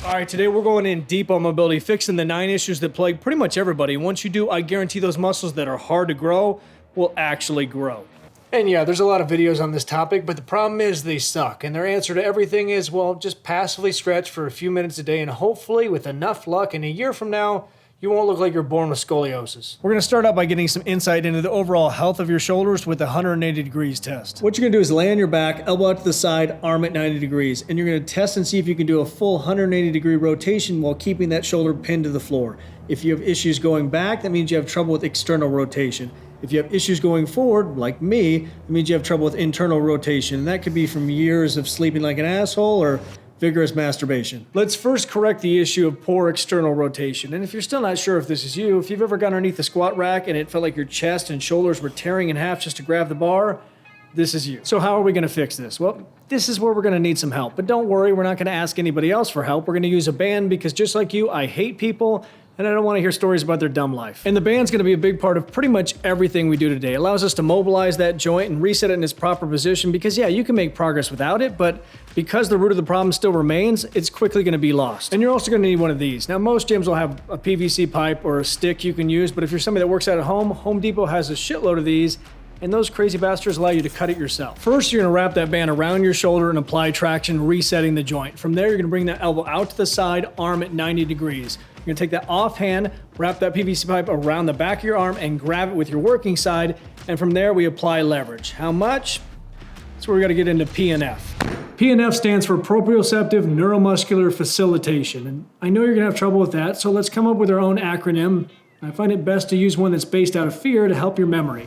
All right, today we're going in deep on mobility, fixing the 9 issues that plague pretty much everybody. Once you do, I guarantee those muscles that are hard to grow will actually grow. And yeah, there's a lot of videos on this topic, but the problem is they suck. And their answer to everything is, well, just passively stretch for a few minutes a day, and hopefully with enough luck, in a year from now, you won't look like you're born with scoliosis. We're gonna start out by getting some insight into the overall health of your shoulders with the 180 degrees test. What you're gonna do is lay on your back, elbow out to the side, arm at 90 degrees, and you're gonna test and see if you can do a full 180 degree rotation while keeping that shoulder pinned to the floor. If you have issues going back, that means you have trouble with external rotation. If you have issues going forward, like me, it means you have trouble with internal rotation. And that could be from years of sleeping like an asshole or vigorous masturbation. Let's first correct the issue of poor external rotation. And if you're still not sure if this is you, if you've ever got underneath the squat rack and it felt like your chest and shoulders were tearing in half just to grab the bar, this is you. So how are we gonna fix this? Well, this is where we're gonna need some help. But don't worry, we're not gonna ask anybody else for help. We're gonna use a band because just like you, I hate people and I don't want to hear stories about their dumb life. And the band's going to be a big part of pretty much everything we do today. It allows us to mobilize that joint and reset it in its proper position because yeah, you can make progress without it, but because the root of the problem still remains, it's quickly going to be lost. And you're also going to need one of these. Now, most gyms will have a PVC pipe or a stick you can use, but if you're somebody that works out at home, Home Depot has a shitload of these, and those crazy bastards allow you to cut it yourself. First, you're gonna wrap that band around your shoulder and apply traction, resetting the joint. From there, you're gonna bring that elbow out to the side, arm at 90 degrees. You're gonna take that offhand, wrap that PVC pipe around the back of your arm and grab it with your working side. And from there, we apply leverage. How much? That's where we gotta get into PNF. PNF stands for proprioceptive neuromuscular facilitation. And I know you're gonna have trouble with that, so let's come up with our own acronym. I find it best to use one that's based out of fear to help your memory.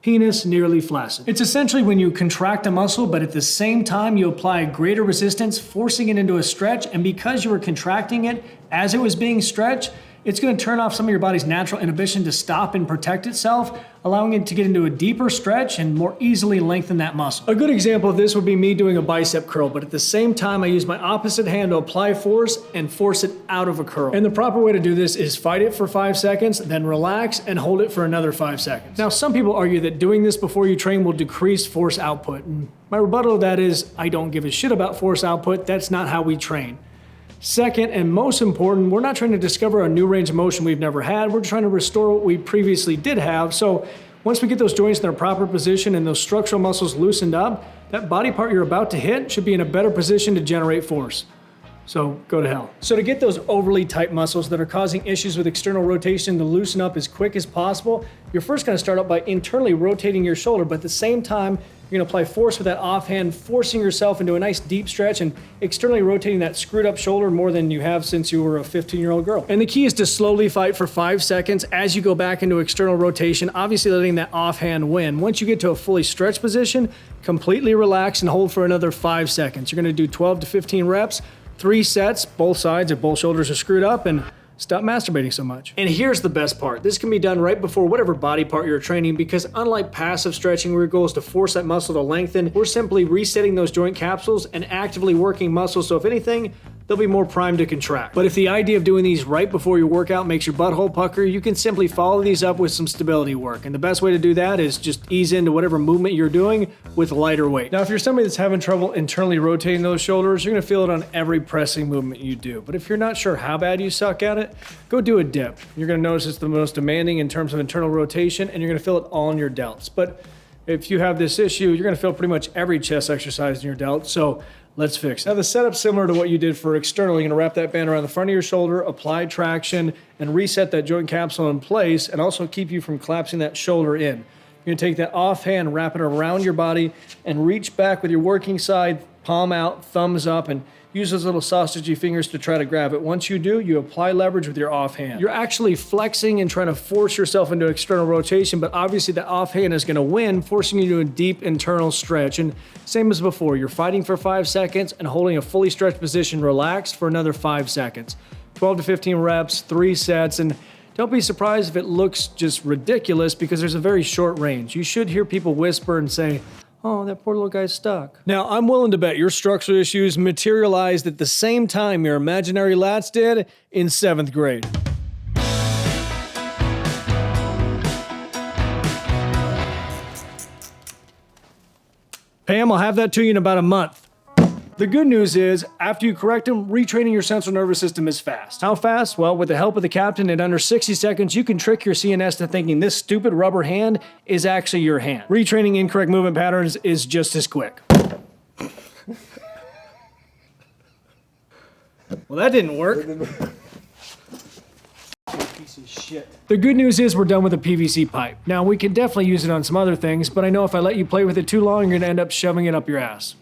Penis nearly flaccid. It's essentially when you contract a muscle, but at the same time you apply greater resistance, forcing it into a stretch, and because you were contracting it as it was being stretched, it's going to turn off some of your body's natural inhibition to stop and protect itself, allowing it to get into a deeper stretch and more easily lengthen that muscle. A good example of this would be me doing a bicep curl, but at the same time I use my opposite hand to apply force and force it out of a curl. And the proper way to do this is fight it for 5 seconds, then relax and hold it for another 5 seconds. Now, some people argue that doing this before you train will decrease force output. And my rebuttal to that is, I don't give a shit about force output. That's not how we train. Second, and most important, we're not trying to discover a new range of motion we've never had. We're trying to restore what we previously did have. So once we get those joints in their proper position and those structural muscles loosened up, that body part you're about to hit should be in a better position to generate force. So go to hell. So to get those overly tight muscles that are causing issues with external rotation to loosen up as quick as possible, you're first gonna start out by internally rotating your shoulder, but at the same time, you're gonna apply force with that offhand, forcing yourself into a nice deep stretch and externally rotating that screwed up shoulder more than you have since you were a 15-year-old girl. And the key is to slowly fight for 5 seconds as you go back into external rotation, obviously letting that offhand win. Once you get to a fully stretched position, completely relax and hold for another 5 seconds. You're gonna do 12 to 15 reps, 3 sets, both sides if both shoulders are screwed up, and stop masturbating so much. And here's the best part. This can be done right before whatever body part you're training because unlike passive stretching where your goal is to force that muscle to lengthen, we're simply resetting those joint capsules and actively working muscles. So if anything, they'll be more primed to contract. But if the idea of doing these right before your workout makes your butthole pucker, you can simply follow these up with some stability work. And the best way to do that is just ease into whatever movement you're doing with lighter weight. Now, if you're somebody that's having trouble internally rotating those shoulders, you're gonna feel it on every pressing movement you do. But if you're not sure how bad you suck at it, go do a dip. You're gonna notice it's the most demanding in terms of internal rotation, and you're gonna feel it all in your delts. But if you have this issue, you're gonna feel pretty much every chest exercise in your delts. So let's fix it. Now the setup's similar to what you did for external. You're gonna wrap that band around the front of your shoulder, apply traction, and reset that joint capsule in place, and also keep you from collapsing that shoulder in. You're gonna take that offhand, wrap it around your body, and reach back with your working side, palm out, thumbs up, and use those little sausagey fingers to try to grab it. Once you do, you apply leverage with your offhand. You're actually flexing and trying to force yourself into external rotation, but obviously the offhand is gonna win, forcing you to a deep internal stretch. And same as before, you're fighting for 5 seconds and holding a fully stretched position relaxed for another 5 seconds. 12 to 15 reps, 3 sets, and don't be surprised if it looks just ridiculous because there's a very short range. You should hear people whisper and say, oh, that poor little guy's stuck. Now, I'm willing to bet your structural issues materialized at the same time your imaginary lats did in 7th grade. Pam, I'll have that to you in about a month. The good news is, after you correct them, retraining your central nervous system is fast. How fast? Well, with the help of the captain, in under 60 seconds, you can trick your CNS to thinking this stupid rubber hand is actually your hand. Retraining incorrect movement patterns is just as quick. Well, that didn't work. Piece of shit. The good news is we're done with the PVC pipe. Now, we can definitely use it on some other things, but I know if I let you play with it too long, you're gonna end up shoving it up your ass.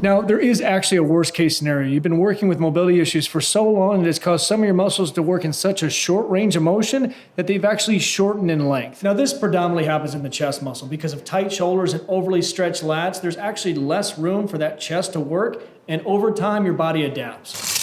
Now, there is actually a worst case scenario. You've been working with mobility issues for so long that it's caused some of your muscles to work in such a short range of motion that they've actually shortened in length. Now, this predominantly happens in the chest muscle. Because of tight shoulders and overly stretched lats, there's actually less room for that chest to work, and over time, your body adapts.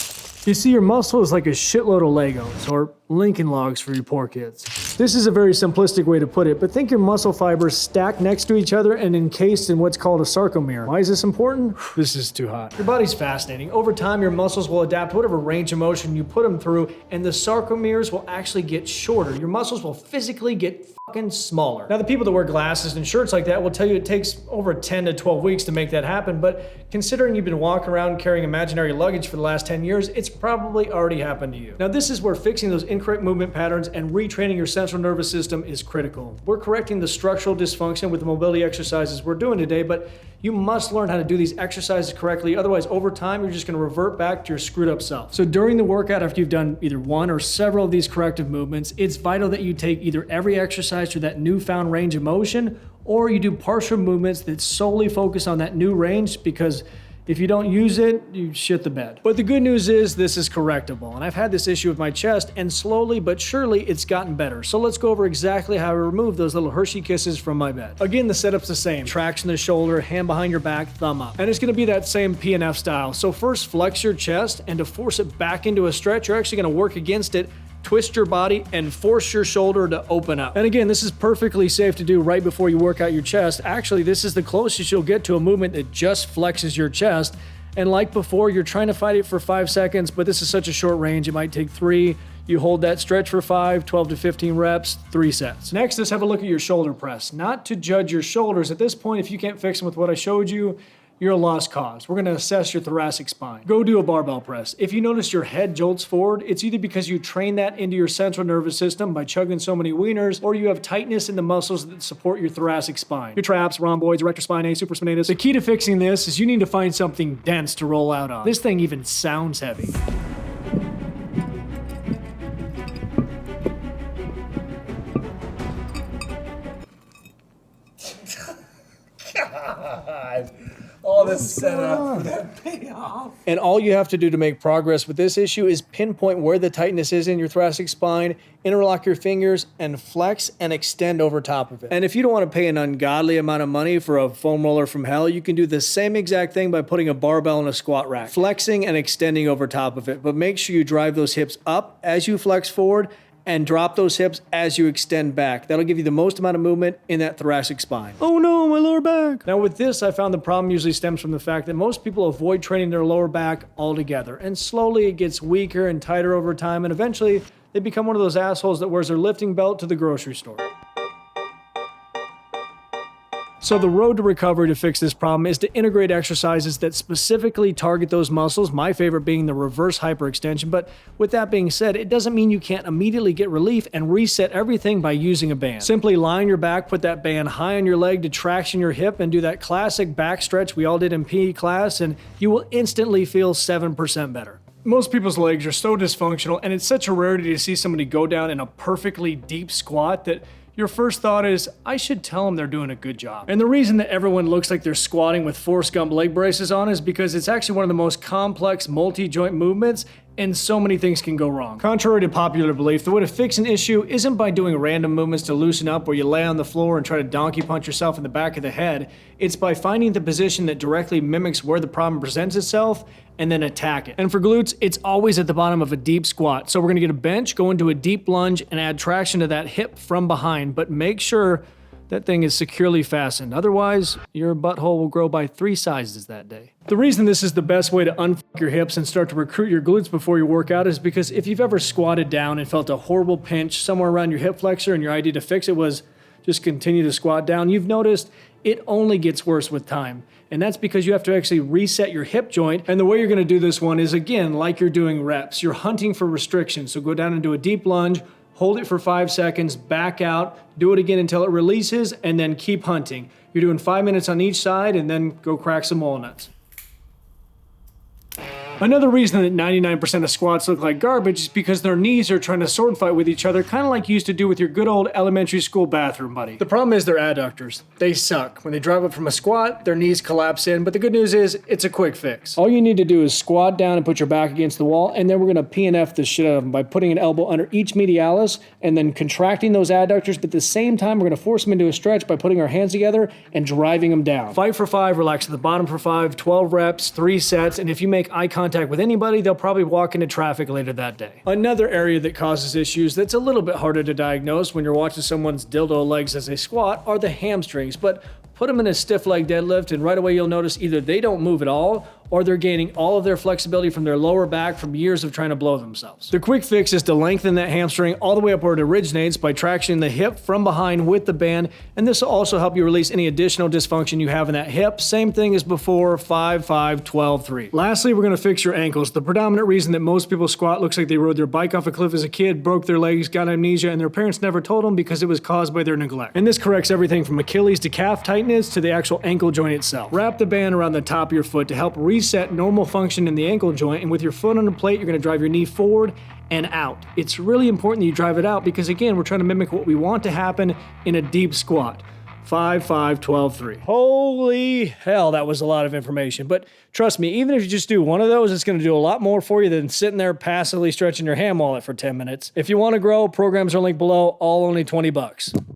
You see, your muscle is like a shitload of Legos, or Lincoln Logs for you poor kids. This is a very simplistic way to put it, but think your muscle fibers stacked next to each other and encased in what's called a sarcomere. Why is this important? This is too hot. Your body's fascinating. Over time, your muscles will adapt to whatever range of motion you put them through, and the sarcomeres will actually get shorter. Your muscles will physically get fucking smaller. Now, the people that wear glasses and shirts like that will tell you it takes over 10 to 12 weeks to make that happen, but considering you've been walking around carrying imaginary luggage for the last 10 years, it's probably already happened to you. Now, this is where fixing those incorrect movement patterns and retraining your central nervous system is critical. We're correcting the structural dysfunction with the mobility exercises we're doing today, but you must learn how to do these exercises correctly. Otherwise, over time, you're just going to revert back to your screwed up self. So during the workout, after you've done either one or several of these corrective movements, it's vital that you take either every exercise to that newfound range of motion, or you do partial movements that solely focus on that new range, because if you don't use it, you shit the bed. But the good news is this is correctable. And I've had this issue with my chest, and slowly but surely it's gotten better. So let's go over exactly how I remove those little Hershey kisses from my bed. Again, the setup's the same. Traction the shoulder, hand behind your back, thumb up. And it's gonna be that same PNF style. So first flex your chest, and to force it back into a stretch, you're actually gonna work against it, twist your body, and force your shoulder to open up. And again, this is perfectly safe to do right before you work out your chest. Actually, this is the closest you'll get to a movement that just flexes your chest. And like before, you're trying to fight it for 5 seconds, but this is such a short range, it might take 3. You hold that stretch for 5, 12 to 15 reps, 3 sets. Next, let's have a look at your shoulder press. Not to judge your shoulders. At this point, if you can't fix them with what I showed you, you're a lost cause. We're gonna assess your thoracic spine. Go do a barbell press. If you notice your head jolts forward, it's either because you train that into your central nervous system by chugging so many wieners, or you have tightness in the muscles that support your thoracic spine. Your traps, rhomboids, erector spinae, supraspinatus. The key to fixing this is you need to find something dense to roll out on. This thing even sounds heavy. God. All this setup for that payoff. And all you have to do to make progress with this issue is pinpoint where the tightness is in your thoracic spine, interlock your fingers, and flex and extend over top of it. And if you don't want to pay an ungodly amount of money for a foam roller from hell, you can do the same exact thing by putting a barbell in a squat rack, flexing and extending over top of it. But make sure you drive those hips up as you flex forward, and drop those hips as you extend back. That'll give you the most amount of movement in that thoracic spine. Oh no, my lower back. Now with this, I found the problem usually stems from the fact that most people avoid training their lower back altogether. And slowly it gets weaker and tighter over time, and eventually they become one of those assholes that wears their lifting belt to the grocery store. So the road to recovery to fix this problem is to integrate exercises that specifically target those muscles, my favorite being the reverse hyperextension. But with that being said, it doesn't mean you can't immediately get relief and reset everything by using a band. Simply lie on your back, put that band high on your leg to traction your hip, and do that classic back stretch we all did in PE class, and you will instantly feel 7% better. Most people's legs are so dysfunctional, and it's such a rarity to see somebody go down in a perfectly deep squat that your first thought is, I should tell them they're doing a good job. And the reason that everyone looks like they're squatting with Forrest Gump leg braces on is because it's actually one of the most complex multi-joint movements, and so many things can go wrong. Contrary to popular belief, the way to fix an issue isn't by doing random movements to loosen up where you lay on the floor and try to donkey punch yourself in the back of the head. It's by finding the position that directly mimics where the problem presents itself and then attack it. And for glutes, it's always at the bottom of a deep squat. So we're gonna get a bench, go into a deep lunge, and add traction to that hip from behind, but make sure that thing is securely fastened. Otherwise, your butthole will grow by 3 sizes that day. The reason this is the best way to unfuck your hips and start to recruit your glutes before your workout is because if you've ever squatted down and felt a horrible pinch somewhere around your hip flexor and your idea to fix it was just continue to squat down, you've noticed it only gets worse with time. And that's because you have to actually reset your hip joint. And the way you're gonna do this one is, again, like you're doing reps. You're hunting for restriction. So go down and do a deep lunge, hold it for 5 seconds, back out, do it again until it releases, and then keep hunting. You're doing 5 minutes on each side, and then go crack some walnuts. Another reason that 99% of squats look like garbage is because their knees are trying to sword fight with each other, kind of like you used to do with your good old elementary school bathroom buddy. The problem is their adductors. They suck. When they drive up from a squat, their knees collapse in, but the good news is it's a quick fix. All you need to do is squat down and put your back against the wall, and then we're gonna PNF the shit out of them by putting an elbow under each medialis and then contracting those adductors, but at the same time, we're gonna force them into a stretch by putting our hands together and driving them down. Fight for 5, relax at the bottom for 5, 12 reps, 3 sets, and if you make eye contact with anybody, they'll probably walk into traffic later that day. Another area that causes issues that's a little bit harder to diagnose when you're watching someone's dildo legs as they squat are the hamstrings, but put them in a stiff leg deadlift and right away you'll notice either they don't move at all or they're gaining all of their flexibility from their lower back from years of trying to blow themselves. The quick fix is to lengthen that hamstring all the way up where it originates by tractioning the hip from behind with the band, and this will also help you release any additional dysfunction you have in that hip. Same thing as before, 5, 5, 12, 3. Lastly, we're gonna fix your ankles. The predominant reason that most people squat looks like they rode their bike off a cliff as a kid, broke their legs, got amnesia, and their parents never told them because it was caused by their neglect. And this corrects everything from Achilles to calf tightness to the actual ankle joint itself. Wrap the band around the top of your foot to help reset normal function in the ankle joint, and with your foot on the plate, you're gonna drive your knee forward and out. It's really important that you drive it out because, again, we're trying to mimic what we want to happen in a deep squat. 5, 5, 12, 3. Holy hell, that was a lot of information. But trust me, even if you just do one of those, it's going to do a lot more for you than sitting there passively stretching your ham wallet for 10 minutes. If you want to grow, programs are linked below, all only $20.